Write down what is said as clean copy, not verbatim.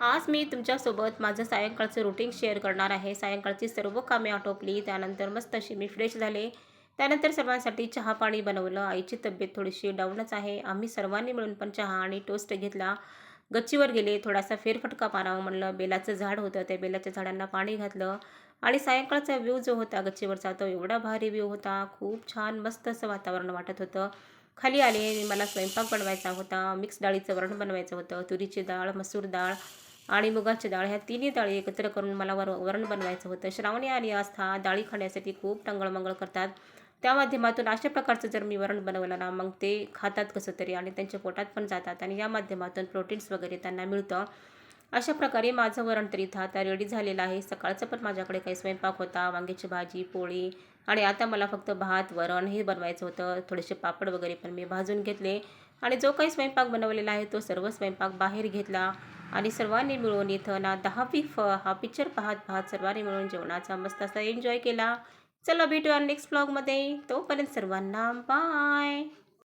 आज मी तुमच्यासोबत माझं सायंकाळचं रुटीन शेअर करणार आहे. सायंकाळची सर्व कामे आटोपली. त्यानंतर मस्त अशी मी फ्रेश झाले. त्यानंतर सर्वांसाठी चहा-पाणी बनवलं. आईची तब्येत थोडीशी डाऊनच आहे. आम्ही सर्वांनी मिळून पण चहा आणि टोस्ट घेतला. गच्चीवर गेले. थोडासा फेरफटका मारावा म्हणलं. बेलाचं झाड होतं. त्या बेलाच्या झाडांना पाणी घातलं आणि सायंकाळचा व्ह्यू जो होता गच्चीवरचा तो एवढा भारी व्ह्यू होता. खूप छान मस्त असं वातावरण वाटत होतं. खाली आले. मला स्वयंपाक बनवायचा होता. मिक्स डाळीचं वरण बनवायचं होतं. तुरीची डाळ, मसूर डाळ आणि मुगाची डाळ ह्या तिन्ही डाळी एकत्र करून मला वरण बनवायचं होतं. श्रावणी आणि आस्था डाळी खाण्यासाठी खूप टंगळमंगळ करतात. त्या माध्यमातून अशा प्रकारचं जर मी वरण बनवलं ना, मग ते खातात कसं तरी आणि त्यांच्या पोटात पण जातात आणि या माध्यमातून प्रोटीन्स वगैरे त्यांना मिळतं. अशा प्रकारे माझं वरण तर इथं आता रेडी झालेलं आहे. सकाळचं पण माझ्याकडे काही स्वयंपाक होता. वांग्याची भाजी, पोळी आणि आता मला फक्त भात, वरण हे बनवायचं होतं. थोडेसे पापड वगैरे पण मी भाजून घेतले आणि जो काही स्वयंपाक बनवलेला आहे, तो सर्व स्वयंपाक बाहेर घेतला आणि सर्वांनी मिळून इथं ना 10वी हा पिक्चर पाहत-पाहत सर्वांनी मिळून जेवणाचा मस्त असा एन्जॉय केला. चला भेटूया नेक्स्ट व्लॉगमध्ये. तोपर्यंत सर्वांना बाय.